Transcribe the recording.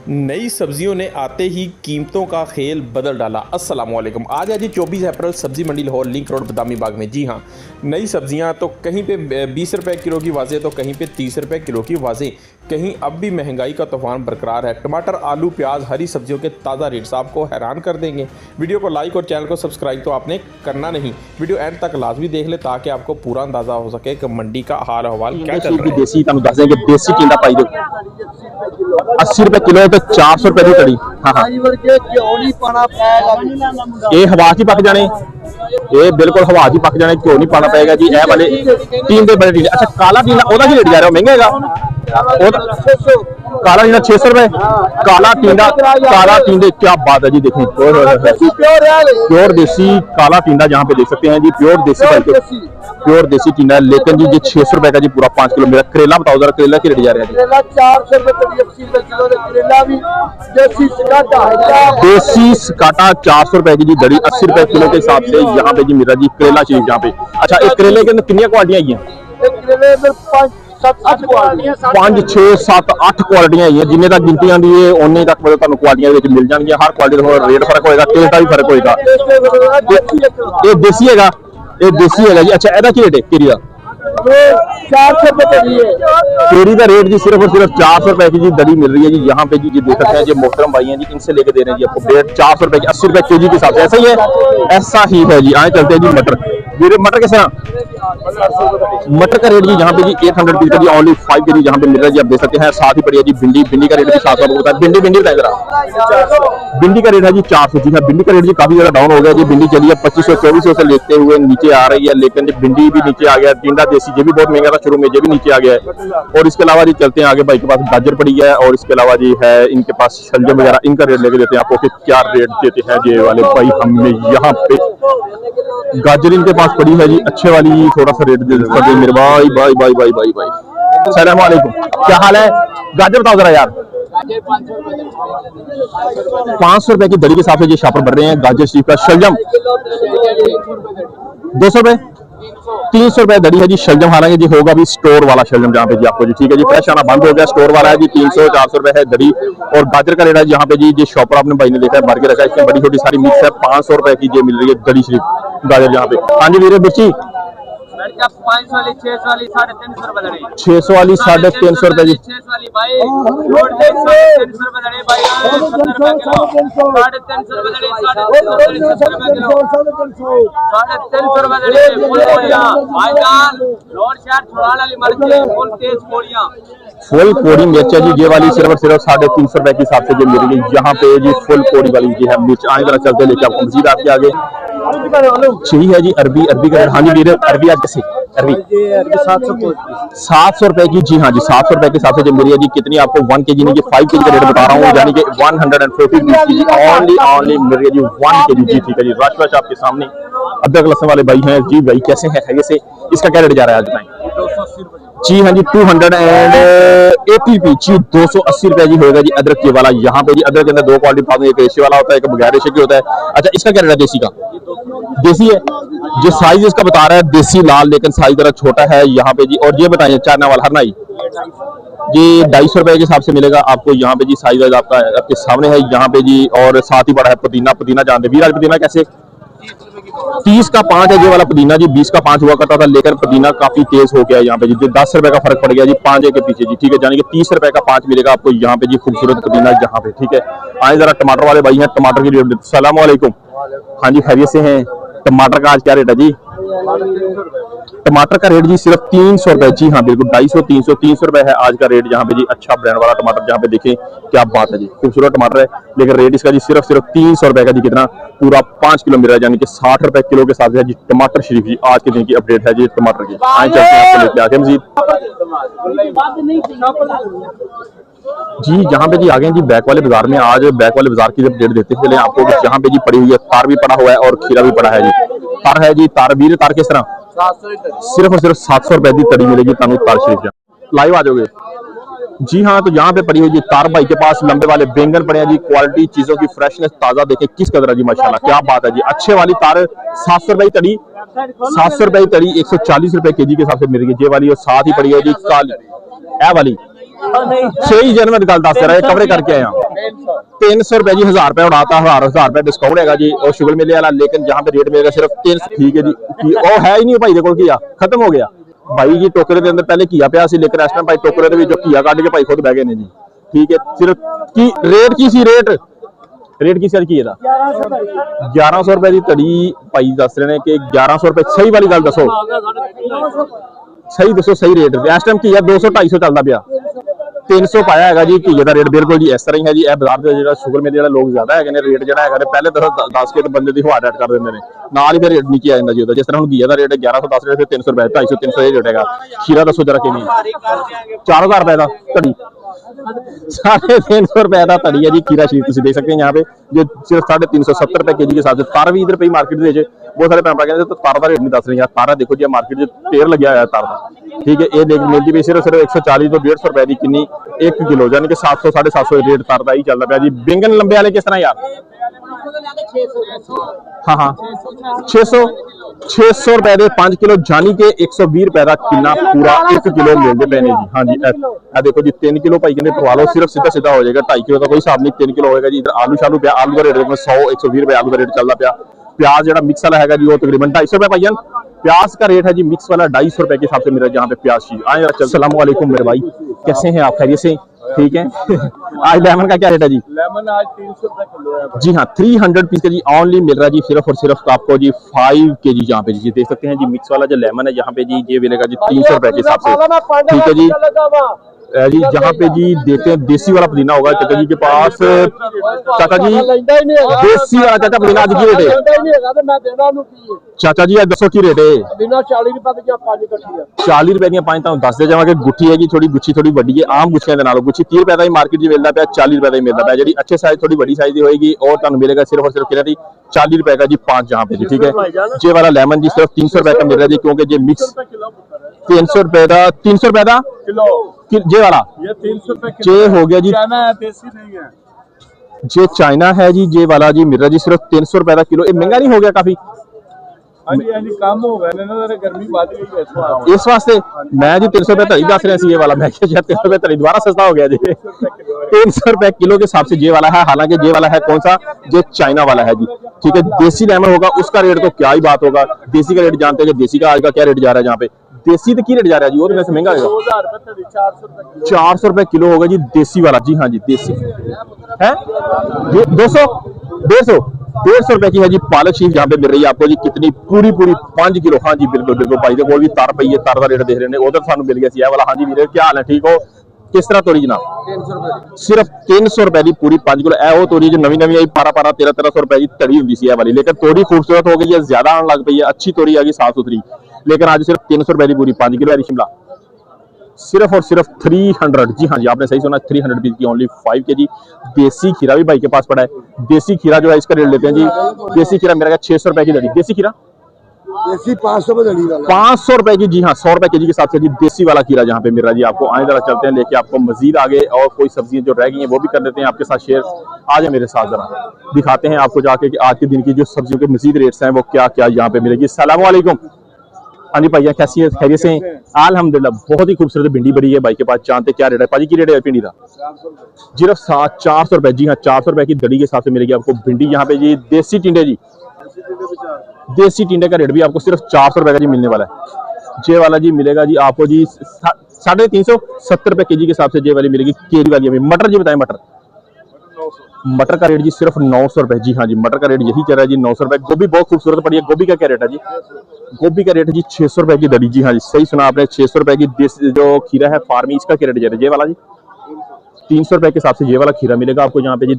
नई सब्जियों ने आते ही कीमतों का खेल बदल डाला। अस्सलाम वालेकुम। आज है जी 24 अप्रैल, सब्जी मंडी लाहौर लिंक रोड बदामी बाग में। जी हाँ, नई सब्जियां तो कहीं पे 20 रुपए किलो की वाज़े तो कहीं पे 30 रुपए किलो की वाज़े, कहीं अब भी महंगाई का तूफान बरकरार है। टमाटर, आलू, प्याज, हरी सब्जियों के ताज़ा रेट्स आपको हैरान कर देंगे। वीडियो को लाइक और चैनल को सब्सक्राइब तो आपने करना नहीं, वीडियो एंड तक लाजमी देख ले ताकि आपको पूरा अंदाज़ा हो सके कि मंडी का हाल हवाल क्या चल रहा है। देसी तुम दस देंगे, देसी टिंडा पाई दो 80 रुपए किलो तो 400 रुपए की कड़ी। हाँ हाँ, ये हवा च पक जाने, ये बिल्कुल हवा च पक जाने, घ्यो नहीं पाना पड़ेगा जी। ए वाले टींडे बड़े टींडे। अच्छा, काला टींडा ओदा की रेट जा रहा है, महंगा है काला टींडा 600 रुपए। काला टींडा, काला टींडे, क्या बात है जी। देखें प्योर देसी काला टींडा जहाँ पे देख सकते हैं जी, प्योर देसी प्योर देसी टींडा है। लेकिन जी ये 600 रुपए का जी पूरा 5 किलो। मेरा करेला बताओ जरा, करेला की रेट जा रहा है जी? 400 देसी सकाटा 400 रुपए की जी दड़ी, 80 रुपए किलो के हिसाब से यहाँ पे जी मेरा जी करेला शरीफ यहाँ पे। अच्छा, एक करेले के अंदर कितनी क्वालिटियां आई हैं? 5 6 7 8 क्वालिटियां आई हैं। जिन्ने तक गिनती आती है उन्ने तक मतलब क्वालिटियां मिल जाएंगी। हर क्वालिटी का रेट फर्क होगा, टेस्ट का भी फर्क होगा। ये देसी है, ये देसी है जी। अच्छा, एदा की रेट है केरी का? 400 रुपए केरी का रेट जी सिर्फ और सिर्फ 400 रुपए की जी दड़ी मिल रही है जी। यहाँ पे जी देख सकते हैं जी, मोहतरम भाई हैं जी, इनसे लेके दे रहे हैं जी आपको रेट 400 रुपए की, 80 रुपए केजी के हिसाब से। ऐसा ही है, ऐसा ही है जी। आए चलते हैं जी मटर। मटर कैसे? मटर का रेट जी यहाँ पे जी 800 रुपीज का जी, ओनली 5 केजी जहाँ पे मिल रहा है जी। आप देख सकते हैं। साथ ही पड़ी है जी भिंडी। भिंडी का रेट भी 700 होता है। भिंडी बताए जरा। भिंडी का रेट है जी 400 जी। हाँ, भिंडी का रेट जी काफी ज्यादा डाउन हो गया जी। भिंडी चली है 2500 2400 से लेते हुए नीचे आ रही है, लेकिन भिंडी भी नीचे आ गया। टिंडा देसी ये भी बहुत महंगा था शुरू में, ये भी नीचे आ गया है। और इसके अलावा जी चलते हैं आगे, भाई के पास गाजर पड़ी है, और इसके अलावा जी है इनके पास शलजम वगैरह। इनका रेट लेके देते हैं आपको कि क्या रेट देते हैं ये वाले भाई हमें यहाँ पे। गाजर इनके पास पड़ी है जी, अच्छे वाली थोड़ा सा रेट दे देते हैं मेरे भाई भाई भाई भाई भाई भाई। सलाम वालेकुम, क्या हाल है? गाजर बताओ जरा यार। 500 रुपए की दड़ी के हिसाब से ये शापर बढ़ रहे हैं गाजर शरीफ का। शलजम 200 रुपए, 300 रुपए दड़ी है जी शलजम। हालांकि जी होगा भी स्टोर वाला शलजम जहाँ पे जी आपको जी, ठीक है जी, फ्रेश आना बंद हो गया। स्टोर वाला है जी 300 400 रुपए है दड़ी। और गाजर का रेट है यहाँ पे जी, ये शॉपर आपने भाई ने देखा है भर के रखा है, इसमें बड़ी छोटी सारी मिक्स है। 500 रुपए की ये मिल रही है दड़ी शरीफ गाजर यहाँ पे। हाँ जी वीरे, मिर्ची 500 वाली 600 वाली 350 रुपए दड़ी, 600 वाली 350 रुपए जी। 600 वाली भाई रोड दे 350 रुपए दड़ी भाई, 70 रुपए किलो, 350 रुपए दड़ी, 350 रुपए किलो, 350 रुपए दड़ी। फुल कोड़ियां भाईजान, रोड शहर छोड़ाने वाली मर्ची, फुल तेज कोड़ियां, फुल कोड़ी मिर्च है जी। ये वाली सिर्फ 350 रुपए के हिसाब से जो मिल रही है यहाँ पे जी, फुल कोड़ी वाली जी है मिर्च। आए जरा चलते लेके आपको मजीद आपके आगे। सही है जी अरबी। अरबी का हाँ जी वीर, अरबी आज कैसे? अरबी 700 रुपए की जी। हाँ जी 700 रुपए के हिसाब से जो मिल रही है जी। कितनी आपको 1 केजी नहीं, 5 केजी का रेट बता रहा हूँ, यानी कि 140 की ओनली मिल रही है जी 1 केजी जी। ठीक है जी, रश आपके सामने अदरक लहसुन वाले भाई हैं जी। भाई कैसे हैं खैरियत से? इसका क्या रेट जा रहा है आज बताएं जी? हाँ जी 280 रुपए जी, 280 रुपए जी होगा जी अदरक के वाला यहाँ पे जी। अदरक के अंदर 2 क्वालिटी पाते हैं, एक रेशे वाला होता है, एक बगैर रेशे की होता है। अच्छा, इसका क्या रेट है देसी का? देसी है जो साइज इसका बता रहा है देसी लाल, लेकिन साइज जरा छोटा है यहाँ पे जी। और ये बताइए चारना वाला हरनाई जी 250 रुपए के हिसाब से मिलेगा आपको यहाँ पे जी। साइज आपका आपके सामने है यहाँ पे जी। और साथ ही बड़ा है पुदीना। पुदीना जानते वीर, पुदीना कैसे? 30 का 5 है ये वाला पुदीना जी, 20 का 5 हुआ करता था, लेकर पुदीना काफी तेज हो गया यहाँ पे जी। 10 रुपए का फर्क पड़ गया जी 5 के पीछे जी। ठीक है, यानी कि 30 रुपए का 5 मिलेगा आपको यहाँ पे जी, खूबसूरत पुदीना यहाँ पे। ठीक है, आए जरा टमाटर वाले भाई हैं, टमाटर की रेट। सलाम वालेकुम। हाँ जी खैरियत से हैं? टमाटर का आज क्या रेट है जी? टमाटर का रेट जी सिर्फ 300 रुपए जी। हाँ बिल्कुल, 250 300 300 रुपए है आज का रेट यहाँ पे जी। अच्छा ब्रांड वाला टमाटर जहाँ पे देखें, क्या बात है जी, खूबसूरत टमाटर है, लेकिन रेट इसका जी सिर्फ 300 रुपए का जी। कितना? पूरा 5 किलो मिल रहा है, यानी कि 60 रुपए किलो के साथ है जी टमाटर शरीफ जी। आज के दिन की अपडेट है जी टमाटर की। आए चलते हैं आपको लेके आगे मजीद जी। जहाँ पे जी आ गए जी बैक वाले बाजार में। आज बैक वाले बाजार की अपडेट देते चले आपको। जहाँ पे जी पड़ी हुई है, तार भी पड़ा हुआ है और खीरा भी पड़ा है जी। तार है जी, तार वीर, तार किस तरह? सिर्फ और सिर्फ 700 रुपए की तड़ी मिलेगी तानू तार शरीफ। लाइव आ जाओगे जी। हाँ, तो यहाँ पे पड़ी हुई जी तार भाई के पास लंबे वाले बैंगन पड़े हैं जी। क्वालिटी चीजों की फ्रेशनेस ताजा देखें किस कदर है जी, माशाल्लाह क्या बात है जी। अच्छे वाली तार 700 रुपए की तड़ी, 700 रुपए की तड़ी 140 रुपए केजी के हिसाब से मिल रही है ये वाली। और साथ ही पड़ी है जी काली ए वाली 6 जनवरी गल दस रहा है, कवरे करके आया 300 रुपए जी, 1000 रुपए उड़ाता, 1000 रुपए डिस्काउंट है जी और शुगर मेले वाला, लेकिन जहाँ पे रेट मिलेगा सिर्फ 300। ठीक है जी, वो है ही नहीं भाई देखो किया खत्म हो गया भाई जी। टोकरे के अंदर पहले किया पिया सी, लेकिन इस टाइम भाई टोकरे जो किया काट के भाई खुद बह गए ने जी। ठीक है, सिर्फ की रेट की सी रेट की सर की 1100 रुपए की तड़ी भाई दस रहे हैं कि 1100 रुपए। सही वाली गल दसो, सही दसो सही रेट इस टाइम की 200 250 चलता पाया, 300 पाया है जी घीए का रेट। बिल्कुल जी इस तरह ही है जी। बाजार जो शुगर मेले वाले लोग ज्यादा है रेट जो है पहले दस के बंदे की हवा रेट कर देंगे ने, नाल ही फिर रेट नीचे आ जाता जी। जिस तरह घीए का रेट 1110 रेट, 300 रुपए 250 300 ये रेट है। खीरा दसो जरा कि 4000 रुपए का तड़ी, 350 रुपए का तड़ी है जी खीरा शरीर। तुम देख सकते हैं यहाँ पे जो सिर्फ 350 रुपए के जी के साथ तार भी इधर पई मार्केट बहुत सारे भैन कहते तो तार का रेट नहीं दस रहे। तारा देखो जी मार्केट ढेर लगे हुआ तार का। ठीक है, ये मिलती भी सिर्फ 140 तो 150 रुपए की किन्नी 1 किलो, यानी कि 700 750 रेट तार का ही चलता पाया जी। बैंगन लंबे वाले किस तरह यार? हाँ 600 रुपए के 5 किलो, जानी के 120 रुपए का किन्ना पूरा 1 किलो मिलते पे ने जी। हाँ जी देखो जी 3 किलो भाई कहते पवा लो, सिर्फ सीधा सीधा हो जाएगा। 2.5 किलो का कोई हिसाब नहीं, 3 किलो होगा जी। इधर आलू शालू पे आलू का रेट 100 120 रुपए आलू का रेट चलता पाया। प्याज जो मिक्स वाला है जी वो तकरीबन 250 रुपए भाई। प्याज का रेट है जी मिक्स वाला 250 रुपए के हिसाब से मेरा जहाँ पे प्याज चाहिए। आए अस्सलाम वालेकुम मेरे भाई, कैसे हैं आप? खैरियत से? ठीक है। आज लेमन का क्या रेट है जी? लेमन आज 300 रुपए किलो है जी। हाँ 300 पीस का जी ऑनली मिल रहा है जी, सिर्फ और सिर्फ आपको जी 5 kg जहाँ पे जी देख सकते हैं जी। मिक्स वाला जो लेमन है यहाँ पे जी ये मिलेगा जी 300 रुपए के हिसाब से। ठीक है जी जी जहाँ पे जी देते हैं देसी वाला पुदीना होगा चाचा जी के पास। चाचा जी देसी वाला चाचा पुदीना आज की रेट है? चाचा जी दसो की रेट है? 40 रुपए की 5 दस दे जावा। गुठी है जी थोड़ी गुच्छी थोड़ी बड़ी है, आम गुच्छियां के नालों गुच्छी 30 रुपए का ही मार्केट जी मिलता पाया, 40 रुपए का ही मिलता पाया। जी अच्छे साइज थोड़ी बड़ी साइज की होगी और तुम मिलेगा सिर्फ और सिर्फ कितना 40 रुपए का जी 5 जहाँ पे जी। ठीक है, जे वाला लेमन जी सिर्फ 300 रुपए का मिल रहा है जी, क्योंकि जे मिक्स 300 रुपए का 300 रुपए का किलो जे वाला ये 300 रुपए जे हो गया जी। देसी नहीं है जे चाइना है जी, जे वाला जी मिल रहा जी सिर्फ 300 रुपए का किलो। ये महंगा नहीं हो गया काफी? कम हो गया ना, गर्मी बढ़ गई इस वास्ते मैं जी 300 रुपए तड़ी दस रहे ये वाला। मैं 300 रुपए तड़ी दोबारा सस्ता हो गया जी। 300 रुपए किलो के हिसाब से जे वाला है, हालांकि जे वाला है कौन सा? जो चाइना वाला है जी। ठीक है, देसी लेमन होगा उसका रेट तो क्या ही बात होगा। देसी का रेट जानते हैं कि देसी का आज का क्या रेट जा रहा है जहाँ पे देसी तो की रेट जा रहा है जी? वो तो वैसे महंगा होगा, 400 रुपए किलो होगा जी देसी वाला। जी हाँ जी देसी है 200 150 रुपए की है जी पालक शीट जहाँ पे मिल रही है आपको जी। कितनी पूरी 5 किलो। हाँ जी बिल्कुल भाई देखो भी तार पई है, तार का रेट देख रहे हैं उधर सानू मिल गया सी वाला। हाँ जी वीरे क्या हाल है? ठीक हो? किस तरह तोड़ी जनाब? सिर्फ 300 रुपए की पूरी 5 किलो। वो तोड़ी जो नवी आई 12 1300 रुपए की तड़ी होंगी सी वाली, लेकिन तोड़ी खूबसूरत हो गई है, ज्यादा आने लग पई है, अच्छी तोड़ी आ गई साफ सुथरी। लेकिन आज सिर्फ 300 रुपए की पूरी 5 किलो है शिमला, सिर्फ और सिर्फ 300। जी हाँ जी आपने सही सुना, 300 रुपीज की ओनली 5 kg। देसी खीरा भी भाई के पास पड़ा है। देसी खीरा जो है इसका रेट लेते हैं जी। देसी खीरा मेरा 600 रुपए की लड़ी। देसी खीरा देसी 500 रुपए की। जी हाँ 100 रुपए के जी के साथ से जी देसी वाला खीरा जहाँ पे मिल रहा है जी आपको। आए जरा चलते हैं लेके आपको मजीद आगे, और कोई सब्जियां जो रह गई हैं वो भी कर देते हैं आपके साथ शेयर। आ जाए मेरे साथ जरा दिखाते हैं आपको जाके कि आज के दिन की जो सब्जियों के मजीद रेट्स हैं वो क्या क्या यहाँ पे मिलेगी। अस्सलाम वालेकुम। हाँ जी भैया कैसी है? खैरियत से? अल्हम्दुलिल्लाह बहुत ही खूबसूरत भिंडी बड़ी है भाई के पास। जानते क्या रेट है पाजी? की रेट है भिंडी का? सिर्फ 400 रुपए। जी हाँ 400 रुपए की दड़ी के हिसाब से मिलेगी आपको भिंडी यहाँ पे जी। देसी टिंडे जी, देसी टिंडे का रेट भी आपको सिर्फ 400 रुपए का जी मिलने वाला है। जे वाला जी मिलेगा जी आपको जी 370 रुपए केजी के हिसाब से जे वाली मिलेगी। केरी वाली अभी मटर जी बताएं? मटर का रेट जी सिर्फ 900 रुपए। जी हाँ जी मटर का रेट यही चल रहा है जी 900 रुपए। गोभी बहुत खूबसूरत पड़ी है। गोभी का क्या रेट है जी? गोभी का रेट जी 600 रुपए की दड़ी। जी हाँ जी सही सुना आपने, 600 रुपए की। जो खीरा है फार्मी इसका क्या रेट जा रहा है? जे वाला जी 300 रुपए के हिसाब से ये वाला खीरा मिलेगा आपको यहाँ पे जी।